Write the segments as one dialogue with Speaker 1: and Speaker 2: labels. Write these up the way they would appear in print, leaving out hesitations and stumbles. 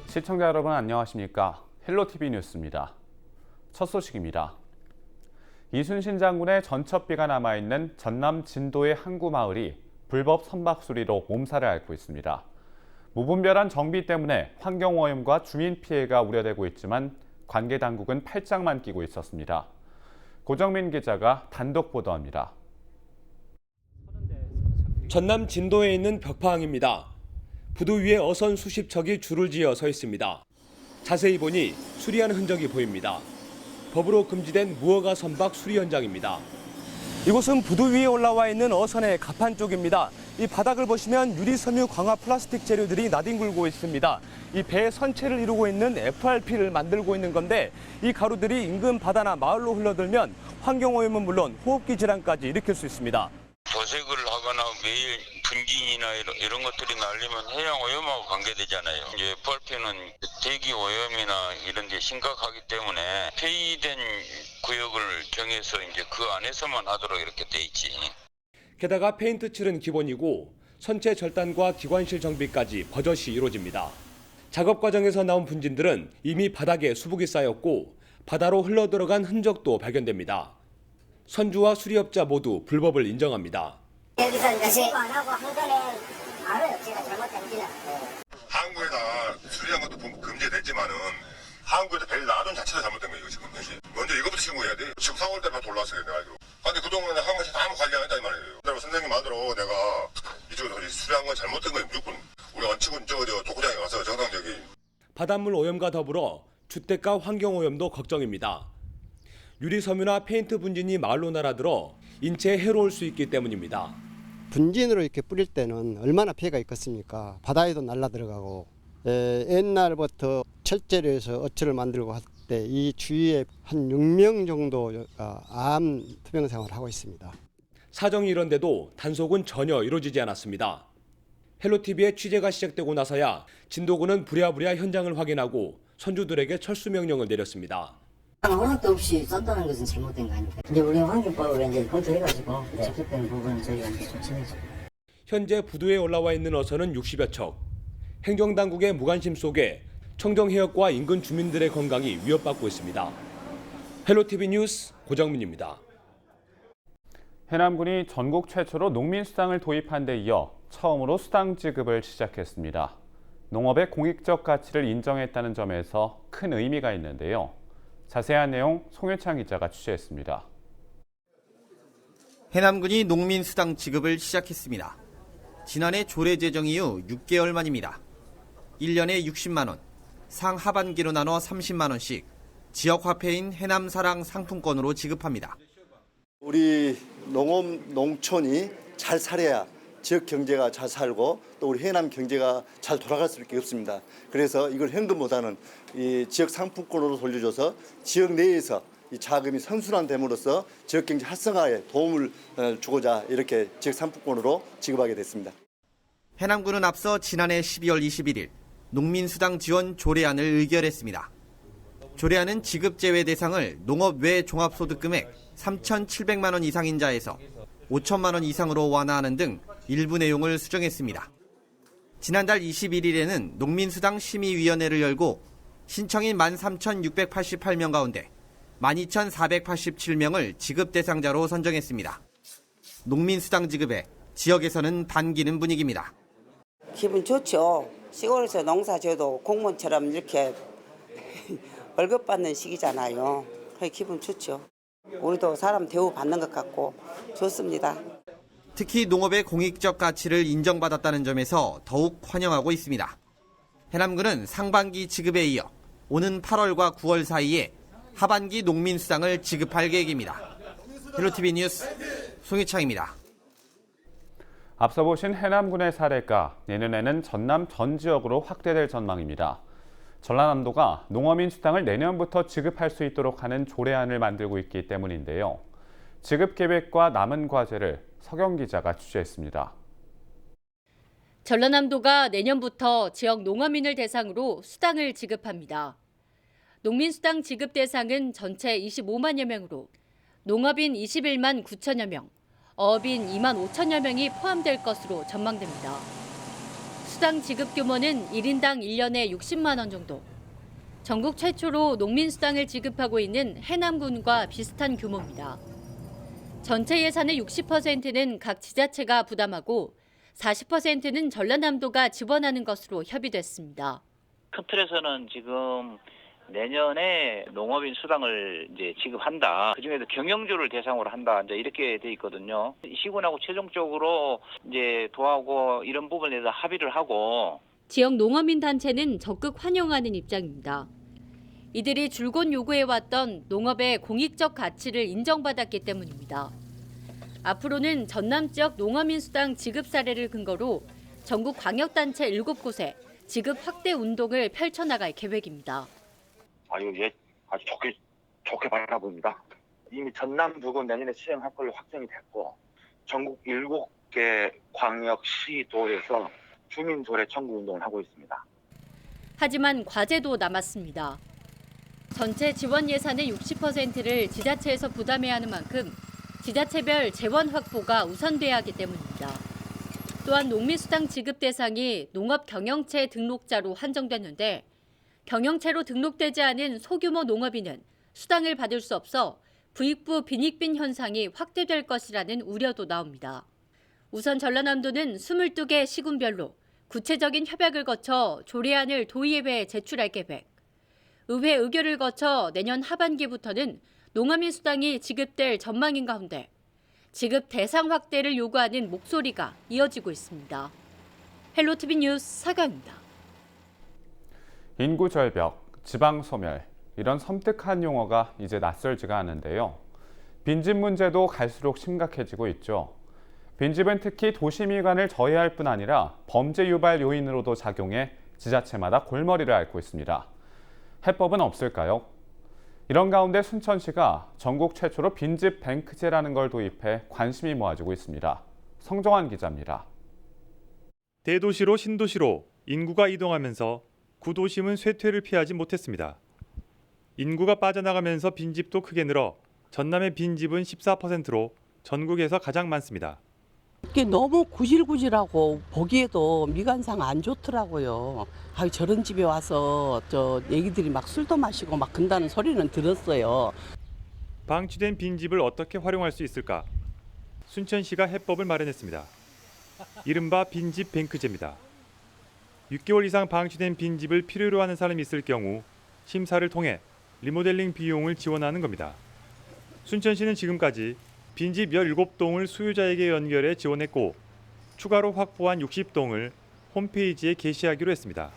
Speaker 1: 시청자 여러분 안녕하십니까? 헬로티비 뉴스입니다. 첫 소식입니다. 이순신 장군의 전첩비가 남아있는 전남 진도의 항구 마을이 불법 선박 수리로 몸살을 앓고 있습니다. 무분별한 정비 때문에 환경오염과 주민 피해가 우려되고 있지만 관계 당국은 팔짱만 끼고 있었습니다. 고정민 기자가 단독 보도합니다.
Speaker 2: 전남 진도에 있는 벽파항입니다. 부두 위에 어선 수십 척이 줄을 지어 서 있습니다. 자세히 보니 수리한 흔적이 보입니다. 법으로 금지된 무허가 선박 수리 현장입니다. 이곳은 부두 위에 올라와 있는 어선의 갑판 쪽입니다. 이 바닥을 보시면 유리섬유 광화 플라스틱 재료들이 나뒹굴고 있습니다. 이 배의 선체를 이루고 있는 FRP를 만들고 있는 건데 이 가루들이 인근 바다나 마을로 흘러들면 환경오염은 물론 호흡기 질환까지 일으킬 수 있습니다.
Speaker 3: 도색을 하거나 매일 분진이나 이런 것들이 날리면 해양 오염하고 관계되잖아요. 이제 FRP는 대기 오염이나 이런 게 심각하기 때문에 폐기된 구역을 정해서 이제 그 안에서만 하도록 이렇게 돼 있지.
Speaker 2: 게다가 페인트 칠은 기본이고 선체 절단과 기관실 정비까지 버젓이 이루어집니다. 작업 과정에서 나온 분진들은 이미 바닥에 수북이 쌓였고 바다로 흘러들어간 흔적도 발견됩니다. 선주와 수리업자 모두 불법을 인정합니다.
Speaker 4: 여기서 이제 안 하고 한 건에 알아요. 제가 잘못된지는.
Speaker 5: 항구에다 수리한 것도 금지됐지만은 항구에다 배를 놔둔 자체가 잘못된 거예요 지금. 먼저 이거부터 신고해야 돼. 지금 4월 때만 돌라왔어요 내가 알기로. 근데 그동안에 항구에서 다 관리 안 했단 말이에요. 그래서 선생님 만으로 내가 이쪽에서 수리한 건 잘못된 거예요 무조건. 우리 원칙은 저 도구장에 가서 정상적인. 바닷물
Speaker 2: 오염과 더불어 주택가 환경오염도 걱정입니다. 유리섬유나 페인트 분진이 마을로 날아들어 인체에 해로울 수 있기 때문입니다.
Speaker 6: 분진으로 이렇게 뿌릴 때는 얼마나 피해가 있겠습니까? 바다에도 날라 들어가고 옛날부터 철제로 해서 어치를 만들고 할 때 이 주위에 한 6명 정도가 암 투병 생활을 하고 있습니다.
Speaker 2: 사정이 이런데도 단속은 전혀 이루어지지 않았습니다. 헬로티비의 취재가 시작되고 나서야 진도군은 부랴부랴 현장을 확인하고 선주들에게 철수 명령을 내렸습니다.
Speaker 4: 허락도 없이 썬다는 것은 잘못된 거 아닙니까? 이제 우리 환경법을 이제 검토해가지고 적격되는 부분은 저희가 이제 조치해서.
Speaker 2: 현재 부두에 올라와 있는 어선은 60여 척. 행정당국의 무관심 속에 청정해역과 인근 주민들의 건강이 위협받고 있습니다. 헬로티비 뉴스 고정민입니다.
Speaker 1: 해남군이 전국 최초로 농민수당을 도입한 데 이어 처음으로 수당 지급을 시작했습니다. 농업의 공익적 가치를 인정했다는 점에서 큰 의미가 있는데요. 자세한 내용 송혜창 기자가 취재했습니다.
Speaker 7: 해남군이 농민수당 지급을 시작했습니다. 지난해 조례 제정 이후 6개월 만입니다. 1년에 60만 원, 상하반기로 나눠 30만 원씩 지역화폐인 해남사랑 상품권으로 지급합니다.
Speaker 8: 우리 농촌이 잘 살아야 지역 경제가 잘 살고 또 우리 해남 경제가 잘 돌아갈 수밖에 없습니다. 그래서 이걸 현금보다는 이 지역 상품권으로 돌려줘서 지역 내에서 이 자금이 선순환됨으로써 지역 경제 활성화에 도움을 주고자 이렇게 지역 상품권으로 지급하게 됐습니다.
Speaker 7: 해남군은 앞서 지난해 12월 21일 농민수당 지원 조례안을 의결했습니다. 조례안은 지급 제외 대상을 농업 외 종합소득 금액 3,700만 원 이상인 자에서 5천만 원 이상으로 완화하는 등 일부 내용을 수정했습니다. 지난달 21일에는 농민수당 심의위원회를 열고 신청인 13,688명 가운데 12,487명을 지급 대상자로 선정했습니다. 농민수당 지급에 지역에서는 반기는 분위기입니다.
Speaker 9: 기분 좋죠. 시골에서 농사 지어도 공무원처럼 이렇게 월급 받는 시기잖아요. 기분 좋죠. 우리도 사람 대우받는 것 같고 좋습니다.
Speaker 7: 특히 농업의 공익적 가치를 인정받았다는 점에서 더욱 환영하고 있습니다. 해남군은 상반기 지급에 이어 오는 8월과 9월 사이에 하반기 농민수당을 지급할 계획입니다. 헬로티비 뉴스 송희창입니다.
Speaker 1: 앞서 보신 해남군의 사례가 내년에는 전남 전 지역으로 확대될 전망입니다. 전라남도가 농어민 수당을 내년부터 지급할 수 있도록 하는 조례안을 만들고 있기 때문인데요. 지급 계획과 남은 과제를 서경 기자가 취재했습니다.
Speaker 10: 전라남도가 내년부터 지역 농어민을 대상으로 수당을 지급합니다. 농민수당 지급 대상은 전체 25만여 명으로 농업인 21만 9천여 명, 어업인 2만 5천여 명이 포함될 것으로 전망됩니다. 수당 지급 규모는 1인당 1년에 60만 원 정도. 전국 최초로 농민 수당을 지급하고 있는 해남군과 비슷한 규모입니다. 전체 예산의 60%는 각 지자체가 부담하고 40%는 전라남도가 지원하는 것으로 협의됐습니다.
Speaker 11: 큰 틀에서는 지금 내년에 농업인 수당을 이제 지급한다. 그중에도 경영주를 대상으로 한다. 이제 이렇게 돼 있거든요. 시군하고 최종적으로 이제 도하고 이런 부분에 대해서 합의를 하고
Speaker 10: 지역 농어민 단체는 적극 환영하는 입장입니다. 이들이 줄곧 요구해왔던 농업의 공익적 가치를 인정받았기 때문입니다. 앞으로는 전남 지역 농어민 수당 지급 사례를 근거로 전국 광역단체 7곳에 지급 확대 운동을 펼쳐나갈 계획입니다.
Speaker 12: 예, 아주 좋게 바라봅니다. 이미 전남 부근 내년에 시행할 걸로 확정이 됐고 전국 7개 광역시도에서 주민조례 청구 운동을 하고 있습니다.
Speaker 10: 하지만 과제도 남았습니다. 전체 지원 예산의 60%를 지자체에서 부담해야 하는 만큼 지자체별 재원 확보가 우선돼야 하기 때문입니다. 또한 농민수당 지급 대상이 농업경영체 등록자로 한정됐는데 경영체로 등록되지 않은 소규모 농업인은 수당을 받을 수 없어 부익부 빈익빈 현상이 확대될 것이라는 우려도 나옵니다. 우선 전라남도는 22개 시군별로 구체적인 협약을 거쳐 조례안을 도의회에 제출할 계획. 의회 의결을 거쳐 내년 하반기부터는 농어민 수당이 지급될 전망인 가운데 지급 대상 확대를 요구하는 목소리가 이어지고 있습니다. 헬로티비 뉴스 사강입니다.
Speaker 1: 인구 절벽, 지방 소멸, 이런 섬뜩한 용어가 이제 낯설지가 않은데요. 빈집 문제도 갈수록 심각해지고 있죠. 빈집은 특히 도시 미관을 저해할 뿐 아니라 범죄 유발 요인으로도 작용해 지자체마다 골머리를 앓고 있습니다. 해법은 없을까요? 이런 가운데 순천시가 전국 최초로 빈집 뱅크제라는 걸 도입해 관심이 모아지고 있습니다. 성정환 기자입니다.
Speaker 13: 대도시로 신도시로 인구가 이동하면서 구도심은 쇠퇴를 피하지 못했습니다. 인구가 빠져나가면서 빈집도 크게 늘어 전남의 빈집은 14%로 전국에서 가장 많습니다.
Speaker 14: 이게 너무 구질구질하고 보기에도 미관상 안 좋더라고요. 저런 집에 와서 애기들이 막 술도 마시고 막 근다는 소리는 들었어요.
Speaker 13: 방치된 빈집을 어떻게 활용할 수 있을까? 순천시가 해법을 마련했습니다. 이른바 빈집 뱅크제입니다. 6개월 이상 방치된 빈집을 필요로 하는 사람이 있을 경우 심사를 통해 리모델링 비용을 지원하는 겁니다. 순천시는 지금까지 빈집 17동을 수요자에게 연결해 지원했고 추가로 확보한 60동을 홈페이지에 게시하기로 했습니다.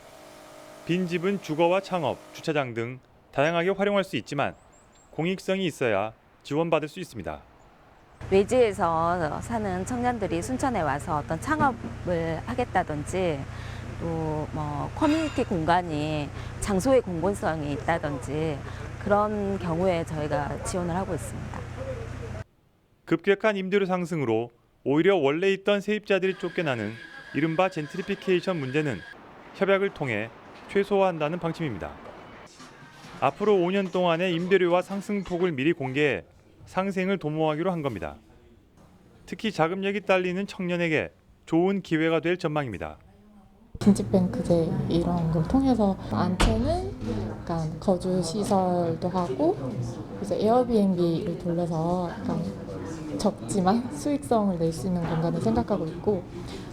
Speaker 13: 빈집은 주거와 창업, 주차장 등 다양하게 활용할 수 있지만 공익성이 있어야 지원받을 수 있습니다.
Speaker 15: 외지에서 사는 청년들이 순천에 와서 어떤 창업을 하겠다든지 또 커뮤니티 공간이 장소의 공공성이 있다든지 그런 경우에 저희가 지원을 하고 있습니다.
Speaker 13: 급격한 임대료 상승으로 오히려 원래 있던 세입자들이 쫓겨나는 이른바 젠트리피케이션 문제는 협약을 통해 최소화한다는 방침입니다. 앞으로 5년 동안의 임대료와 상승폭을 미리 공개해 상생을 도모하기로 한 겁니다. 특히 자금력이 딸리는 청년에게 좋은 기회가 될 전망입니다.
Speaker 16: 빈집뱅크제 이런 걸 통해서 안채는 약간 거주 시설도 하고 이제 에어비앤비를 돌려서 약간 적지만 수익성을 낼 수 있는 공간을 생각하고 있고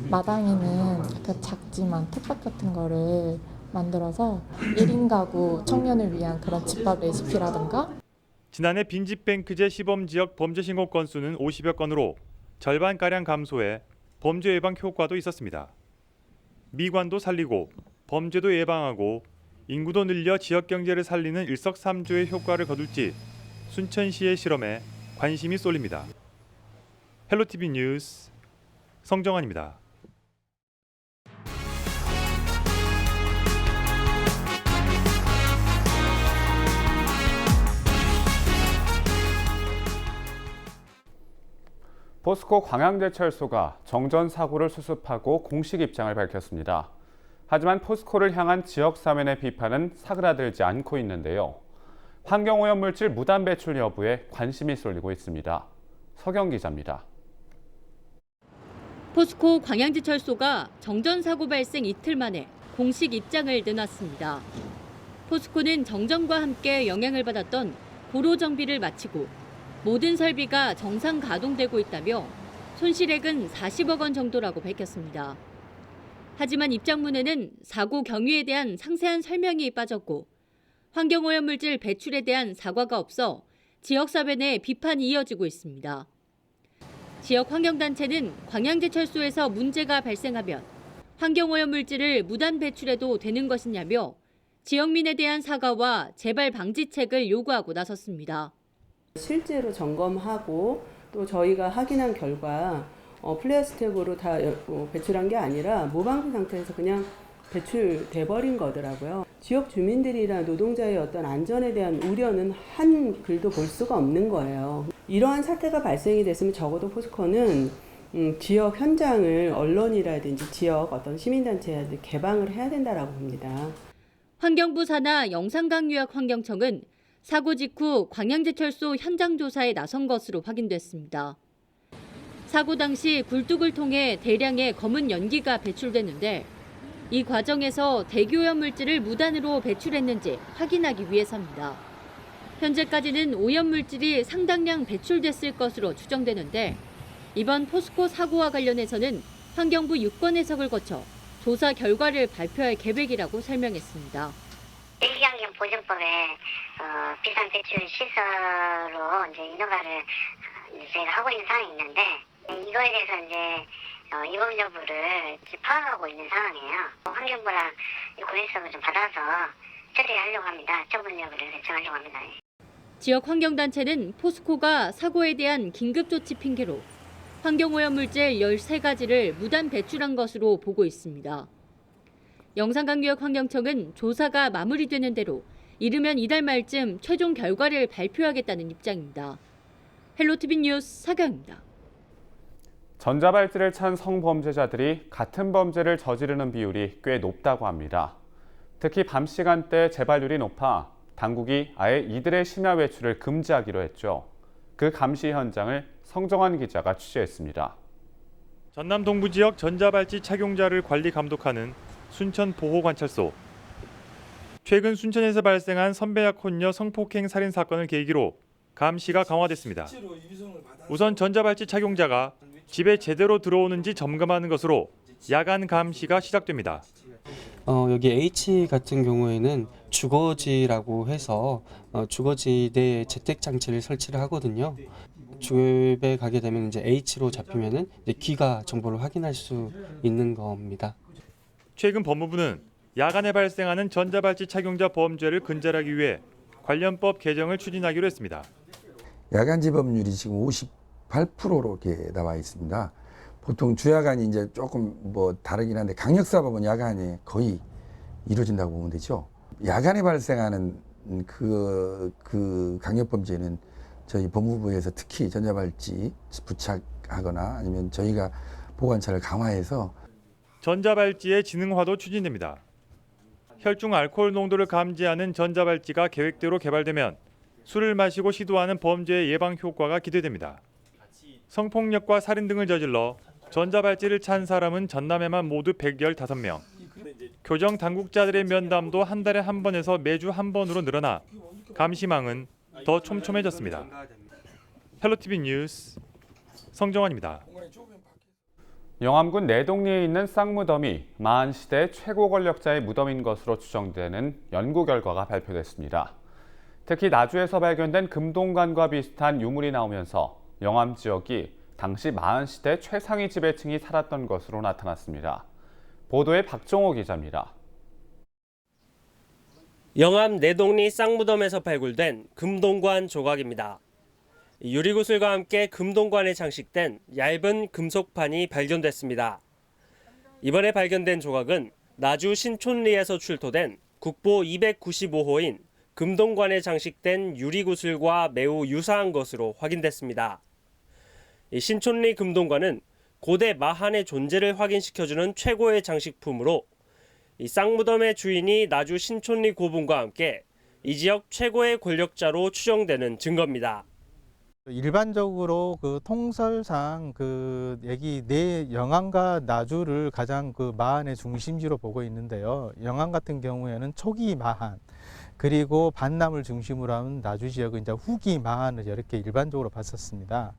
Speaker 16: 마당에는 약간 작지만 텃밭 같은 거를 만들어서 1인 가구 청년을 위한 그런 집밥 레시피라든가
Speaker 13: 지난해 빈집뱅크제 시범지역 범죄 신고 건수는 50여 건으로 절반가량 감소해 범죄 예방 효과도 있었습니다. 미관도 살리고 범죄도 예방하고 인구도 늘려 지역 경제를 살리는 일석삼조의 효과를 거둘지 순천시의 실험에 관심이 쏠립니다. 헬로티비 뉴스 성정환입니다.
Speaker 1: 포스코 광양제철소가 정전 사고를 수습하고 공식 입장을 밝혔습니다. 하지만 포스코를 향한 지역 사면의 비판은 사그라들지 않고 있는데요. 환경오염물질 무단 배출 여부에 관심이 쏠리고 있습니다. 서경 기자입니다.
Speaker 10: 포스코 광양지철소가 정전사고 발생 이틀 만에 공식 입장을 내놨습니다. 포스코는 정전과 함께 영향을 받았던 고로 정비를 마치고 모든 설비가 정상 가동되고 있다며 손실액은 40억 원 정도라고 밝혔습니다. 하지만 입장문에는 사고 경위에 대한 상세한 설명이 빠졌고 환경오염물질 배출에 대한 사과가 없어 지역사회 내 비판이 이어지고 있습니다. 지역 환경단체는 광양제철소에서 문제가 발생하면 환경오염물질을 무단 배출해도 되는 것이냐며 지역민에 대한 사과와 재발 방지책을 요구하고 나섰습니다.
Speaker 17: 실제로 점검하고 또 저희가 확인한 결과 플라스틱으로 다 배출한 게 아니라 무방비 상태에서 그냥 배출돼 버린 거더라고요. 지역 주민들이나 노동자의 어떤 안전에 대한 우려는 한 글도 볼 수가 없는 거예요. 이러한 사태가 발생이 됐으면 적어도 포스코는 지역 현장을 언론이라든지 지역 어떤 시민단체에 개방을 해야 된다라고 봅니다.
Speaker 10: 환경부 산하 영산강유약환경청은 사고 직후 광양제철소 현장 조사에 나선 것으로 확인됐습니다. 사고 당시 굴뚝을 통해 대량의 검은 연기가 배출됐는데 이 과정에서 대기오염 물질을 무단으로 배출했는지 확인하기 위해서입니다. 현재까지는 오염 물질이 상당량 배출됐을 것으로 추정되는데 이번 포스코 사고와 관련해서는 환경부 유권 해석을 거쳐 조사 결과를 발표할 계획이라고 설명했습니다.
Speaker 18: 대기환경 보전법에 비상 배출 시설로 이제 인허가를 저희가 하고 있는 상황이 있는데 이거에 대해서 이제 이번 여부를 파악하고 있는 상황이에요. 환경부랑 유권 해석을 좀 받아서 처리하려고 합니다. 처분 여부를 결정하려고 합니다.
Speaker 10: 지역 환경단체는 포스코가 사고에 대한 긴급조치 핑계로 환경오염물질 13가지를 무단 배출한 것으로 보고 있습니다. 영산강유약환경청은 조사가 마무리되는 대로 이르면 이달 말쯤 최종 결과를 발표하겠다는 입장입니다. 헬로티비 뉴스 사경입니다.
Speaker 1: 전자발찌를 찬 성범죄자들이 같은 범죄를 저지르는 비율이 꽤 높다고 합니다. 특히 밤 시간대 재발률이 높아 당국이 아예 이들의 심야 외출을 금지하기로 했죠. 그 감시 현장을 성정환 기자가 취재했습니다.
Speaker 13: 전남 동부 지역 전자발찌 착용자를 관리 감독하는 순천 보호관찰소. 최근 순천에서 발생한 선배약 혼녀 성폭행 살인 사건을 계기로 감시가 강화됐습니다. 우선 전자발찌 착용자가 집에 제대로 들어오는지 점검하는 것으로 야간 감시가 시작됩니다.
Speaker 19: 여기 H 같은 경우에는 주거지라고 해서 주거지 내 재택 장치를 설치를 하거든요. 집에 가게 되면 이제 H로 잡히면은 이제 귀가 정보를 확인할 수 있는 겁니다.
Speaker 13: 최근 법무부는 야간에 발생하는 전자발찌 착용자 범죄를 근절하기 위해 관련법 개정을 추진하기로 했습니다.
Speaker 20: 야간 집업률이 지금 58%로 이렇게 나와 있습니다. 보통 주야간이 이제 조금 다르긴 한데 강력사법은 야간에 거의 이루어진다고 보면 되죠. 야간에 발생하는 그 강력범죄는 저희 법무부에서 특히 전자발찌 부착하거나 아니면 저희가 보관차를 강화해서
Speaker 13: 전자발찌의 지능화도 추진됩니다. 혈중 알코올 농도를 감지하는 전자발찌가 계획대로 개발되면 술을 마시고 시도하는 범죄의 예방 효과가 기대됩니다. 성폭력과 살인 등을 저질러 전자발찌를 찬 사람은 전남에만 모두 115명. 교정 당국자들의 면담도 한 달에 한 번에서 매주 한 번으로 늘어나 감시망은 더 촘촘해졌습니다. 헬로티비 뉴스 성정환입니다.
Speaker 1: 영암군 내동리에 있는 쌍무덤이 마한시대 최고 권력자의 무덤인 것으로 추정되는 연구 결과가 발표됐습니다. 특히 나주에서 발견된 금동관과 비슷한 유물이 나오면서 영암 지역이 당시 마한시대 최상위 지배층이 살았던 것으로 나타났습니다. 보도에 박종호 기자입니다.
Speaker 21: 영암 내동리 쌍무덤에서 발굴된 금동관 조각입니다. 유리구슬과 함께 금동관에 장식된 얇은 금속판이 발견됐습니다. 이번에 발견된 조각은 나주 신촌리에서 출토된 국보 295호인 금동관에 장식된 유리구슬과 매우 유사한 것으로 확인됐습니다. 이 신촌리 금동관은 고대 마한의 존재를 확인시켜주는 최고의 장식품으로 이 쌍무덤의 주인이 나주 신촌리 고분과 함께 이 지역 최고의 권력자로 추정되는 증거입니다.
Speaker 3: 일반적으로 그 통설상 그 여기 내 영암과 나주를 가장 그 마한의 중심지로 보고 있는데요. 영암 같은 경우에는 초기 마한, 그리고 반남을 중심으로 하는 나주 지역은 이제 후기 마한을 이렇게 일반적으로 봤었습니다.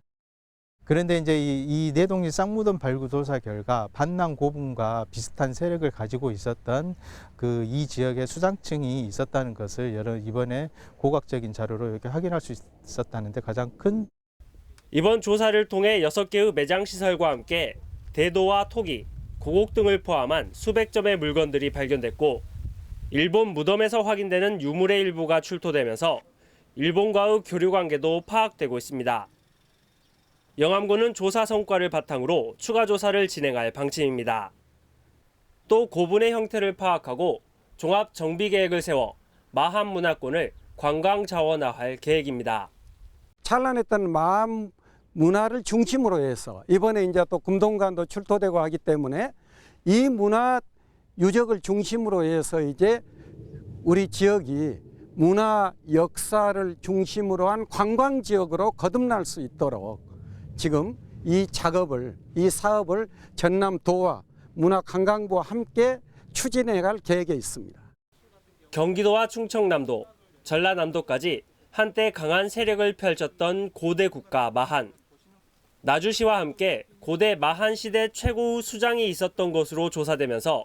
Speaker 3: 그런데 이제 이 내동리 쌍무덤 발굴 조사 결과 반남 고분과 비슷한 세력을 가지고 있었던 그 이 지역에 수장층이 있었다는 것을 이번에 고각적인 자료로 이렇게 확인할 수 있었다는데 가장 큰
Speaker 21: 이번 조사를 통해 6개의 매장 시설과 함께 대도와 토기, 고곡 등을 포함한 수백 점의 물건들이 발견됐고 일본 무덤에서 확인되는 유물의 일부가 출토되면서 일본과의 교류 관계도 파악되고 있습니다. 영암군은 조사 성과를 바탕으로 추가 조사를 진행할 방침입니다. 또 고분의 형태를 파악하고 종합 정비 계획을 세워 마한 문화권을 관광 자원화할 계획입니다.
Speaker 22: 찬란했던 마한 문화를 중심으로 해서 이번에 이제 또 금동관도 출토되고 하기 때문에 이 문화 유적을 중심으로 해서 이제 우리 지역이 문화 역사를 중심으로 한 관광 지역으로 거듭날 수 있도록 지금 이 사업을 전남도와 문화관광부와 함께 추진해 갈 계획에 있습니다.
Speaker 21: 경기도와 충청남도, 전라남도까지 한때 강한 세력을 펼쳤던 고대 국가 마한. 나주시와 함께 고대 마한 시대 최고의 수장이 있었던 것으로 조사되면서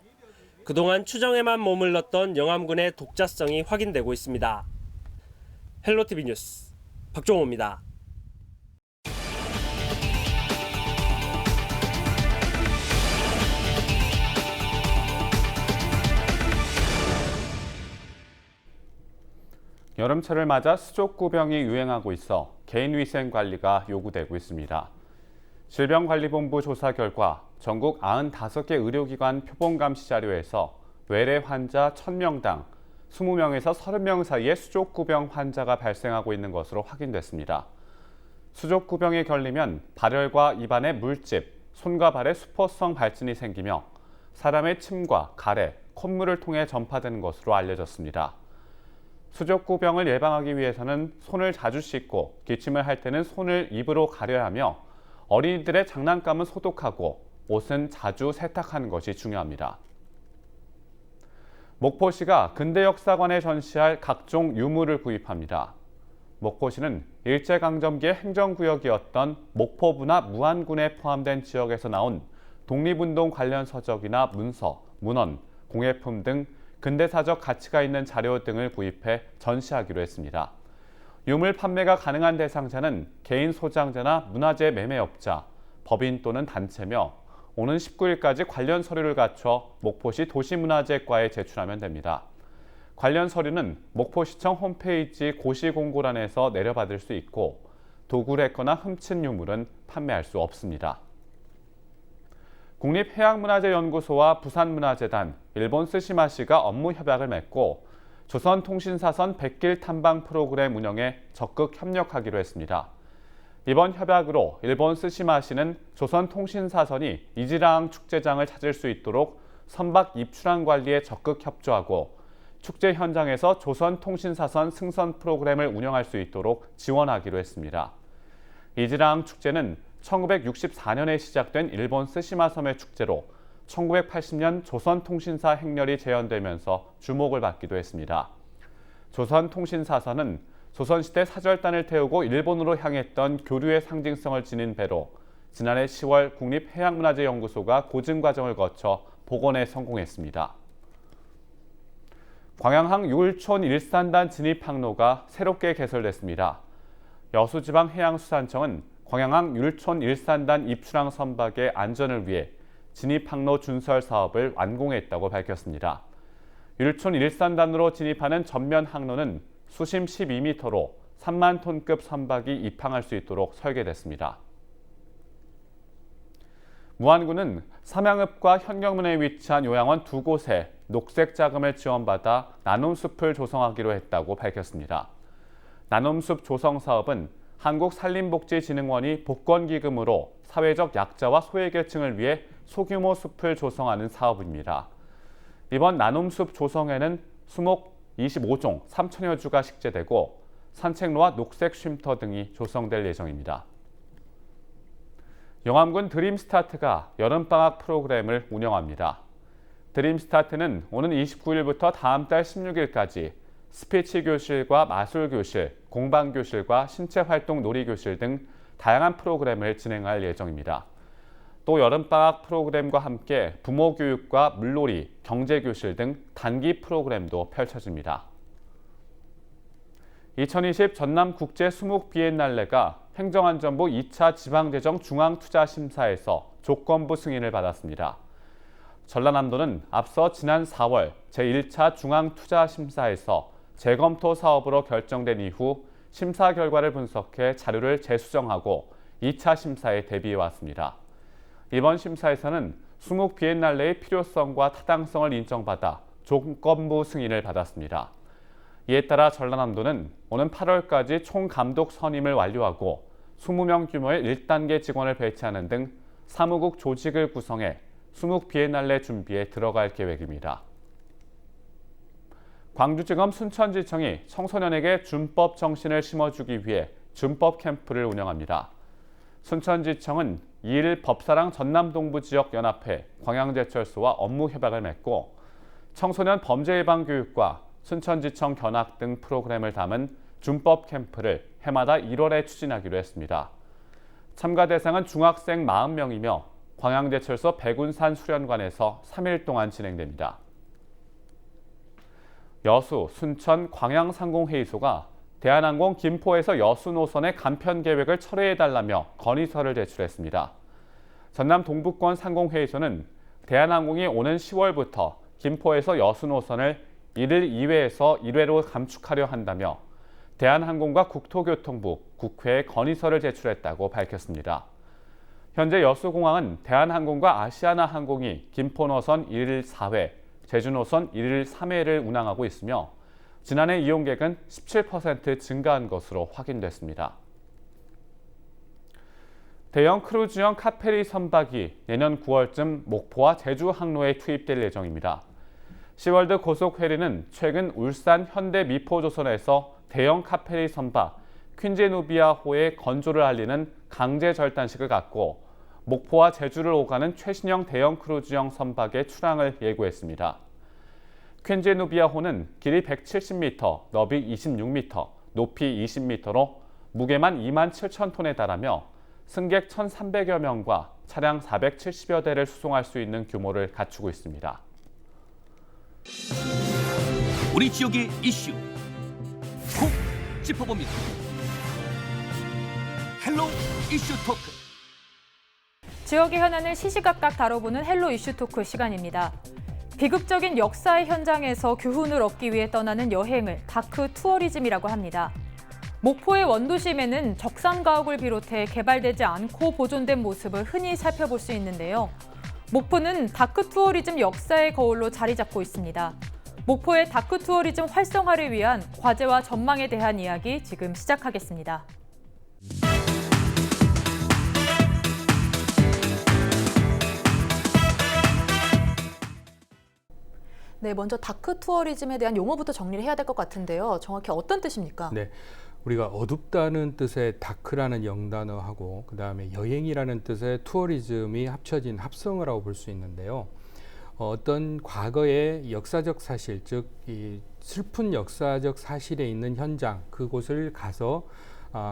Speaker 21: 그동안 추정에만 머물렀던 영암군의 독자성이 확인되고 있습니다. 헬로티비 뉴스 박종호입니다.
Speaker 1: 여름철을 맞아 수족구병이 유행하고 있어 개인위생 관리가 요구되고 있습니다. 질병관리본부 조사 결과 전국 95개 의료기관 표본감시 자료에서 외래 환자 1000명당 20명에서 30명 사이에 수족구병 환자가 발생하고 있는 것으로 확인됐습니다. 수족구병에 걸리면 발열과 입안에 물집, 손과 발에 수포성 발진이 생기며 사람의 침과 가래, 콧물을 통해 전파되는 것으로 알려졌습니다. 수족구병을 예방하기 위해서는 손을 자주 씻고 기침을 할 때는 손을 입으로 가려야 하며 어린이들의 장난감은 소독하고 옷은 자주 세탁하는 것이 중요합니다. 목포시가 근대역사관에 전시할 각종 유물을 구입합니다. 목포시는 일제강점기의 행정구역이었던 목포부나 무안군에 포함된 지역에서 나온 독립운동 관련 서적이나 문서, 문헌, 공예품 등 근대사적 가치가 있는 자료 등을 구입해 전시하기로 했습니다. 유물 판매가 가능한 대상자는 개인 소장자나 문화재 매매업자, 법인 또는 단체며 오는 19일까지 관련 서류를 갖춰 목포시 도시문화재과에 제출하면 됩니다. 관련 서류는 목포시청 홈페이지 고시공고란에서 내려받을 수 있고 도굴했거나 훔친 유물은 판매할 수 없습니다. 국립해양문화재연구소와 부산문화재단, 일본 스시마시가 업무 협약을 맺고 조선통신사선 백길 탐방 프로그램 운영에 적극 협력하기로 했습니다. 이번 협약으로 일본 스시마시는 조선통신사선이 이지라항 축제장을 찾을 수 있도록 선박 입출항 관리에 적극 협조하고 축제 현장에서 조선통신사선 승선 프로그램을 운영할 수 있도록 지원하기로 했습니다. 이지라항 축제는 1964년에 시작된 일본 스시마 섬의 축제로 1980년 조선통신사 행렬이 재현되면서 주목을 받기도 했습니다. 조선통신사선은 조선시대 사절단을 태우고 일본으로 향했던 교류의 상징성을 지닌 배로 지난해 10월 국립해양문화재연구소가 고증 과정을 거쳐 복원에 성공했습니다. 광양항 율촌 일산단 진입 항로가 새롭게 개설됐습니다. 여수지방해양수산청은 광양항 율촌 일산단 입출항 선박의 안전을 위해 진입항로 준설 사업을 완공했다고 밝혔습니다. 율촌 일산단으로 진입하는 전면 항로는 수심 12m로 3만 톤급 선박이 입항할 수 있도록 설계됐습니다. 무안군은 삼양읍과 현경문에 위치한 요양원 2곳에 녹색 자금을 지원받아 나눔숲을 조성하기로 했다고 밝혔습니다. 나눔숲 조성 사업은 한국산림복지진흥원이 복권기금으로 사회적 약자와 소외계층을 위해 소규모 숲을 조성하는 사업입니다. 이번 나눔숲 조성에는 수목 25종 3천여 주가 식재되고 산책로와 녹색 쉼터 등이 조성될 예정입니다. 영암군 드림스타트가 여름방학 프로그램을 운영합니다. 드림스타트는 오는 29일부터 다음 달 16일까지 스피치 교실과 마술 교실, 공방 교실과 신체활동 놀이교실 등 다양한 프로그램을 진행할 예정입니다. 또 여름방학 프로그램과 함께 부모 교육과 물놀이, 경제교실 등 단기 프로그램도 펼쳐집니다. 2020 전남국제 수묵 비엔날레가 행정안전부 2차 지방재정 중앙투자심사에서 조건부 승인을 받았습니다. 전라남도는 앞서 지난 4월 제1차 중앙투자심사에서 재검토 사업으로 결정된 이후 심사 결과를 분석해 자료를 재수정하고 2차 심사에 대비해왔습니다. 이번 심사에서는 수묵 비엔날레의 필요성과 타당성을 인정받아 조건부 승인을 받았습니다. 이에 따라 전라남도는 오는 8월까지 총감독 선임을 완료하고 20명 규모의 1단계 직원을 배치하는 등 사무국 조직을 구성해 수묵 비엔날레 준비에 들어갈 계획입니다. 광주지검 순천지청이 청소년에게 준법 정신을 심어주기 위해 준법 캠프를 운영합니다. 순천지청은 2일 법사랑 전남동부지역연합회, 광양제철소와 업무 협약을 맺고 청소년 범죄 예방 교육과 순천지청 견학 등 프로그램을 담은 준법 캠프를 해마다 1월에 추진하기로 했습니다. 참가 대상은 중학생 40명이며 광양제철소 백운산 수련관에서 3일 동안 진행됩니다. 여수, 순천, 광양상공회의소가 대한항공 김포에서 여수 노선의 간편 계획을 철회해달라며 건의서를 제출했습니다. 전남 동부권 상공회의소는 대한항공이 오는 10월부터 김포에서 여수 노선을 1일 2회에서 1회로 감축하려 한다며 대한항공과 국토교통부, 국회에 건의서를 제출했다고 밝혔습니다. 현재 여수공항은 대한항공과 아시아나항공이 김포 노선 1일 4회, 제주 노선 1일 3회를 운항하고 있으며 지난해 이용객은 17% 증가한 것으로 확인됐습니다. 대형 크루즈형 카페리 선박이 내년 9월쯤 목포와 제주 항로에 투입될 예정입니다. 시월드 고속회리는 최근 울산 현대 미포조선에서 대형 카페리 선박 퀸제누비아호의 건조를 알리는 강제 절단식을 갖고 목포와 제주를 오가는 최신형 대형 크루즈형 선박의 출항을 예고했습니다. 퀸제누비아호는 길이 170m, 너비 26m, 높이 20m로 무게만 27,000톤에 달하며 승객 1,300여 명과 차량 470여 대를 수송할 수 있는 규모를 갖추고 있습니다.
Speaker 5: 우리 지역의 이슈 콕 짚어봅니다. 헬로 이슈 토크.
Speaker 6: 지역의 현안을 시시각각 다뤄보는 헬로 이슈 토크 시간입니다. 비극적인 역사의 현장에서 교훈을 얻기 위해 떠나는 여행을 다크 투어리즘이라고 합니다. 목포의 원도심에는 적산가옥을 비롯해 개발되지 않고 보존된 모습을 흔히 살펴볼 수 있는데요. 목포는 다크 투어리즘 역사의 거울로 자리 잡고 있습니다. 목포의 다크 투어리즘 활성화를 위한 과제와 전망에 대한 이야기 지금 시작하겠습니다. 네, 먼저 다크 투어리즘에 대한 용어부터 정리를 해야 될 것 같은데요. 정확히 어떤 뜻입니까?
Speaker 23: 네, 우리가 어둡다는 뜻의 다크라는 영단어하고 그다음에 여행이라는 뜻의 투어리즘이 합쳐진 합성어라고 볼 수 있는데요. 어떤 과거의 역사적 사실, 즉 이 슬픈 역사적 사실에 있는 현장, 그곳을 가서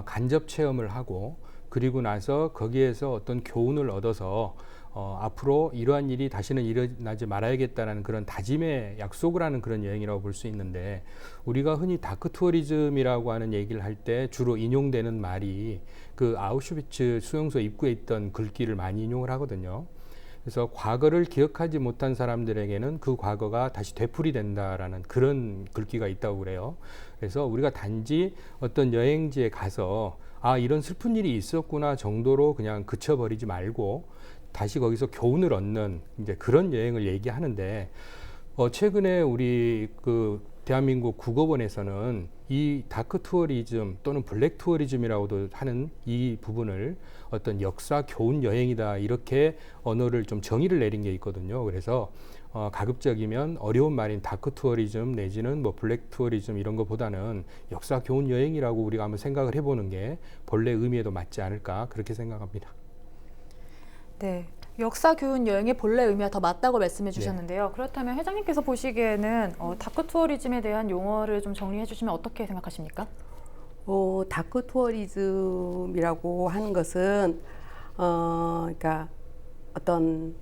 Speaker 23: 간접 체험을 하고 그리고 나서 거기에서 어떤 교훈을 얻어서 앞으로 이러한 일이 다시는 일어나지 말아야겠다는 그런 다짐의 약속을 하는 그런 여행이라고 볼 수 있는데, 우리가 흔히 다크 투어리즘이라고 하는 얘기를 할 때 주로 인용되는 말이 그 아우슈비츠 수용소 입구에 있던 글귀를 많이 인용을 하거든요. 그래서 과거를 기억하지 못한 사람들에게는 그 과거가 다시 되풀이된다라는 그런 글귀가 있다고 그래요. 그래서 우리가 단지 어떤 여행지에 가서 이런 슬픈 일이 있었구나 정도로 그냥 그쳐버리지 말고 다시 거기서 교훈을 얻는 이제 그런 여행을 얘기하는데, 최근에 우리 그 대한민국 국어원에서는 이 다크 투어리즘 또는 블랙 투어리즘이라고도 하는 이 부분을 어떤 역사 교훈 여행이다, 이렇게 언어를 좀 정의를 내린 게 있거든요. 그래서 가급적이면 어려운 말인 다크 투어리즘 내지는 뭐 블랙 투어리즘 이런 것보다는 역사 교훈 여행이라고 우리가 한번 생각을 해보는 게 본래 의미에도 맞지 않을까 그렇게 생각합니다.
Speaker 6: 네. 역사 교훈 여행의 본래 의미와 더 맞다고 말씀해 주셨는데요. 그렇다면 회장님께서 보시기에는 다크 투어리즘에 대한 용어를 좀 정리해 주시면 어떻게 생각하십니까?
Speaker 2: 다크 투어리즘이라고 하는 것은 그러니까 어떤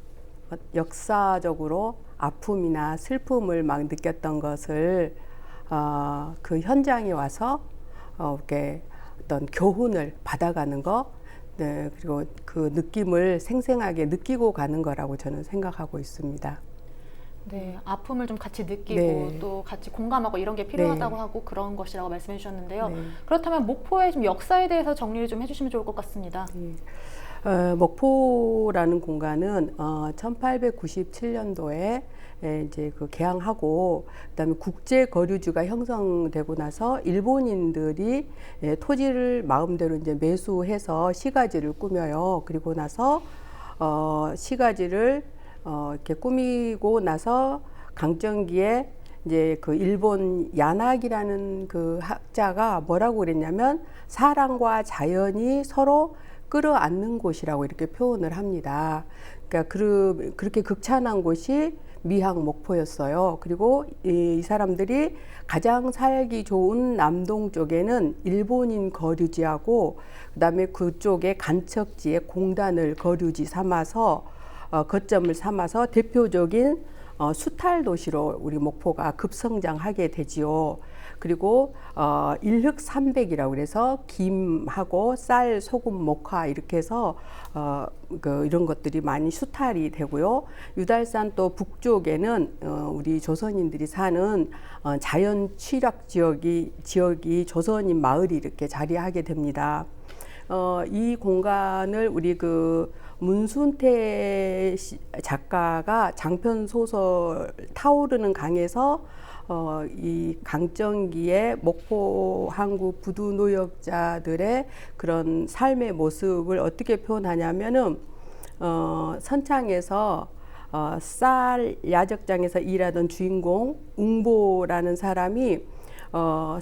Speaker 2: 역사적으로 아픔이나 슬픔을 막 느꼈던 것을 그 현장에 와서 이렇게 어떤 교훈을 받아가는 거, 네, 그리고 그 느낌을 생생하게 느끼고 가는 거라고 저는 생각하고 있습니다.
Speaker 6: 네, 아픔을 좀 같이 느끼고
Speaker 2: 네.
Speaker 6: 또 같이 공감하고 이런 게 필요하다고
Speaker 2: 네.
Speaker 6: 하고 그런 것이라고 말씀해 주셨는데요.
Speaker 2: 네.
Speaker 6: 그렇다면 목포의 좀 역사에 대해서 정리를 좀 해주시면 좋을 것 같습니다.
Speaker 2: 목포라는 공간은 1897년도에 이제 그 개항하고 그다음에 국제 거류지가 형성되고 나서 일본인들이 토지를 마음대로 이제 매수해서 시가지를 꾸며요. 그리고 나서 시가지를 이렇게 꾸미고 나서 강정기에 이제 그 일본 야나기라는 그 학자가 뭐라고 그랬냐면 사람과 자연이 서로 끌어안는 곳이라고 이렇게 표현을 합니다. 그러니까 그렇게 극찬한 곳이 미항 목포였어요. 그리고 이 사람들이 가장 살기 좋은 남동 쪽에는 일본인 거류지하고 그다음에 그쪽에 간척지에 공단을 거류지 삼아서 거점을 삼아서 대표적인 수탈 도시로 우리 목포가 급성장하게 되지요. 그리고 일흑삼백이라고 그래서 김하고 쌀, 소금, 목화 이렇게 해서 이런 것들이 많이 수탈이 되고요. 유달산 또 북쪽에는 우리 조선인들이 사는 자연 취락 지역이 조선인 마을이 이렇게 자리하게 됩니다. 이 공간을 우리 그 문순태 작가가 장편 소설 타오르는 강에서 이 강정기의 목포 항구 부두 노역자들의 그런 삶의 모습을 어떻게 표현하냐면은 선창에서 쌀 야적장에서 일하던 주인공 웅보라는 사람이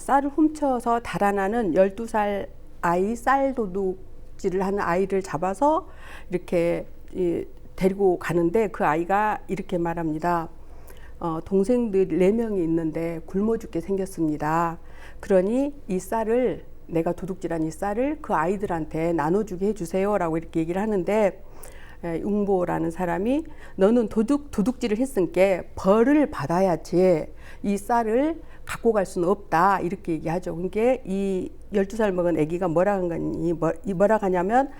Speaker 2: 쌀을 훔쳐서 달아나는 12살 아이 쌀 도둑질을 하는 아이를 잡아서 이렇게 데리고 가는데 그 아이가 이렇게 말합니다. 동생들 4명이 있는데 굶어 죽게 생겼습니다. 그러니 이 쌀을 내가 도둑질한 이 쌀을 그 아이들한테 나눠주게 해주세요 라고 이렇게 얘기를 하는데 웅보라는 사람이 너는 도둑질을 했으니까 벌을 받아야지 이 쌀을 갖고 갈 수는 없다 이렇게 얘기하죠. 그러니까 이 12살 먹은 아기가 뭐라고 하냐면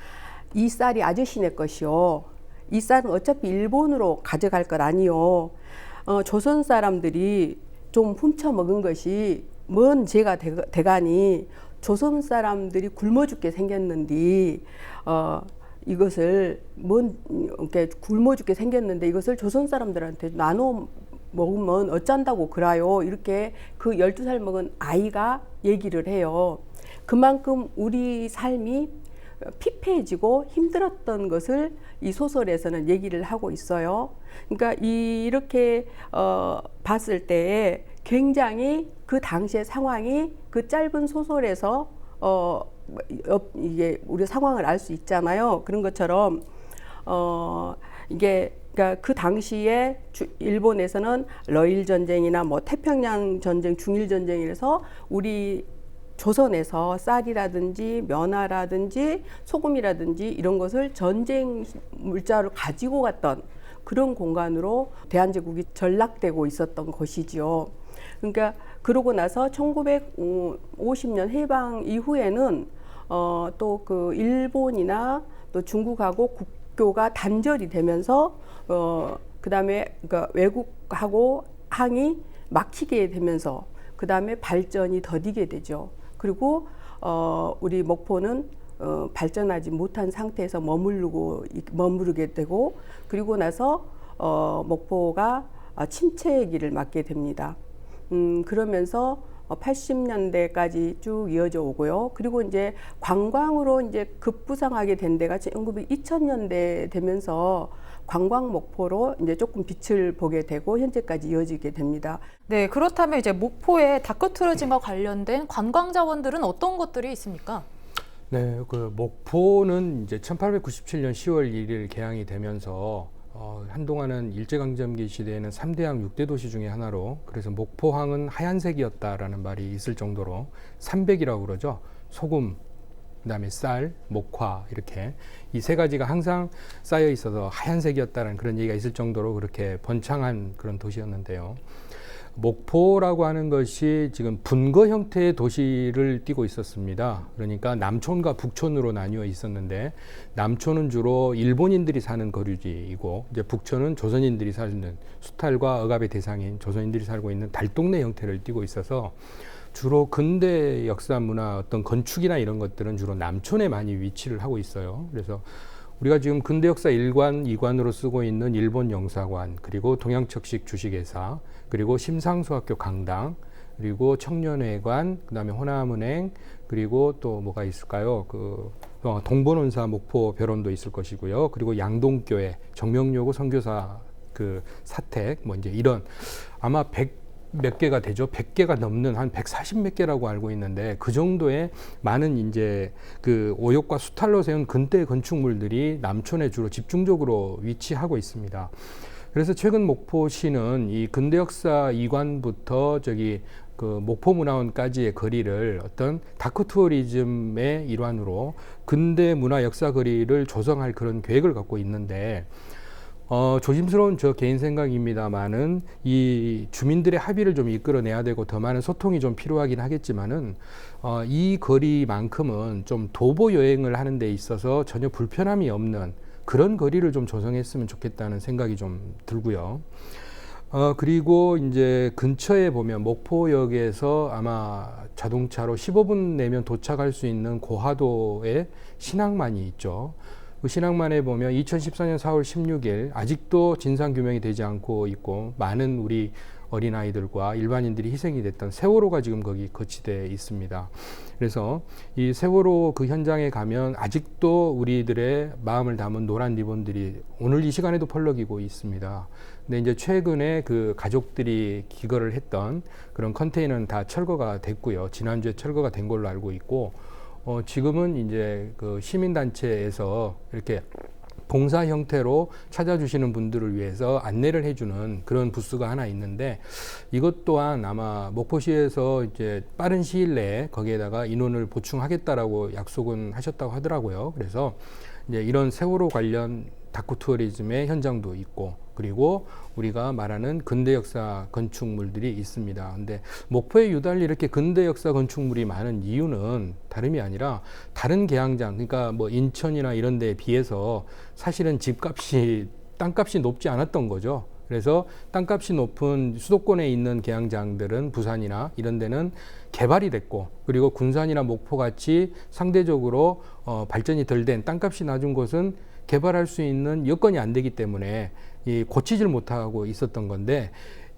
Speaker 2: 이 쌀이 아저씨네 것이요. 이 쌀은 어차피 일본으로 가져갈 것 아니요. 조선 사람들이 좀 훔쳐 먹은 것이 뭔 죄가 대가니 조선 사람들이 굶어 죽게 생겼는데 이것을 이렇게 굶어 죽게 생겼는데 이것을 조선 사람들한테 나눠 먹으면 어쩐다고 그래요. 이렇게 그 12살 먹은 아이가 얘기를 해요. 그만큼 우리 삶이 피폐해지고 힘들었던 것을 이 소설에서는 얘기를 하고 있어요. 그러니까 이렇게 봤을 때에 굉장히 그 당시의 상황이 그 짧은 소설에서 이게 우리 상황을 알 수 있잖아요. 그런 것처럼 이게 그러니까 그 당시에 일본에서는 러일 전쟁이나 뭐 태평양 전쟁, 중일 전쟁이라서 우리 조선에서 쌀이라든지 면화라든지 소금이라든지 이런 것을 전쟁 물자로 가지고 갔던 그런 공간으로 대한제국이 전락되고 있었던 것이지요. 그러니까 그러고 나서 1950년 해방 이후에는 또 그 일본이나 또 중국하고 국교가 단절이 되면서 그다음에 그러니까 외국하고 항이 막히게 되면서 그다음에 발전이 더디게 되죠. 그리고 우리 목포는 발전하지 못한 상태에서 머무르게 되고 그리고 나서 목포가 침체기를 맞게 됩니다. 그러면서 80년대까지 쭉 이어져 오고요. 그리고 이제 관광으로 이제 급부상하게 된 데가 2000년대 되면서 관광 목포로 이제 조금 빛을 보게 되고 현재까지 이어지게 됩니다.
Speaker 6: 네, 그렇다면 이제 목포의 다크 투어리즘과 관련된 관광 자원들은 어떤 것들이 있습니까?
Speaker 23: 네, 그 목포는 이제 1897년 10월 1일 개항이 되면서 한동안은 일제강점기 시대에는 3대항 6대 도시 중에 하나로, 그래서 목포항은 하얀색이었다라는 말이 있을 정도로 300이라고 그러죠. 소금, 그다음에 쌀, 목화 이렇게 이 세 가지가 항상 쌓여 있어서 하얀색이었다는 그런 얘기가 있을 정도로 그렇게 번창한 그런 도시였는데요. 목포라고 하는 것이 지금 분거 형태의 도시를 띠고 있었습니다. 그러니까 남촌과 북촌으로 나뉘어 있었는데, 남촌은 주로 일본인들이 사는 거류지이고, 이제 북촌은 조선인들이 사는, 수탈과 억압의 대상인 조선인들이 살고 있는 달동네 형태를 띠고 있어서 주로 근대 역사 문화 어떤 건축이나 이런 것들은 주로 남촌에 많이 위치를 하고 있어요. 그래서 우리가 지금 근대 역사 1관, 2관으로 쓰고 있는 일본 영사관, 그리고 동양척식 주식회사, 그리고 심상수학교 강당, 그리고 청년회관, 그다음에 호남은행, 그리고 또 뭐가 있을까요? 동본원사 목포 별원도 있을 것이고요. 그리고 양동교회, 정명요고 선교사 그 사택, 뭐 이제 이런 아마 100몇 개가 되죠. 100개가 넘는 한 140 몇 개라고 알고 있는데, 그 정도의 많은 이제 그 오욕과 수탈로 세운 근대 건축물들이 남촌에 주로 집중적으로 위치하고 있습니다. 그래서 최근 목포시는 이 근대 역사 2관부터 저기 그 목포문화원까지의 거리를 어떤 다크 투어리즘의 일환으로 근대 문화 역사 거리를 조성할 그런 계획을 갖고 있는데, 조심스러운 저 개인 생각입니다만은 이 주민들의 합의를 좀 이끌어내야 되고 더 많은 소통이 좀 필요하긴 하겠지만은 이 거리만큼은 좀 도보 여행을 하는 데 있어서 전혀 불편함이 없는 그런 거리를 좀 조성했으면 좋겠다는 생각이 좀 들고요. 그리고 이제 근처에 보면 목포역에서 아마 자동차로 15분 내면 도착할 수 있는 고하도에 신항만이 있죠. 그 신항만에 보면 2014년 4월 16일 아직도 진상규명이 되지 않고 있고, 많은 우리 어린아이들과 일반인들이 희생이 됐던 세월호가 지금 거기 거치되어 있습니다. 그래서 이 세월호 그 현장에 가면 아직도 우리들의 마음을 담은 노란 리본들이 오늘 이 시간에도 펄럭이고 있습니다. 근데 이제 최근에 그 가족들이 기거를 했던 그런 컨테이너는 다 철거가 됐고요. 지난주에 철거가 된 걸로 알고 있고, 지금은 이제 그 시민단체에서 이렇게 봉사 형태로 찾아주시는 분들을 위해서 안내를 해주는 그런 부스가 하나 있는데, 이것 또한 아마 목포시에서 이제 빠른 시일 내에 거기에다가 인원을 보충하겠다라고 약속은 하셨다고 하더라고요. 그래서 이제 이런 세월호 관련 다큐 투어리즘의 현장도 있고, 그리고 우리가 말하는 근대 역사 건축물들이 있습니다. 근데 목포에 유달리 이렇게 근대 역사 건축물이 많은 이유는 다름이 아니라 다른 개항장, 그러니까 뭐 인천이나 이런 데에 비해서 사실은 집값이, 땅값이 높지 않았던 거죠. 그래서 땅값이 높은 수도권에 있는 개항장들은 부산이나 이런 데는 개발이 됐고, 그리고 군산이나 목포 같이 상대적으로 발전이 덜 된 땅값이 낮은 곳은 개발할 수 있는 여건이 안 되기 때문에 고치질 못하고 있었던 건데,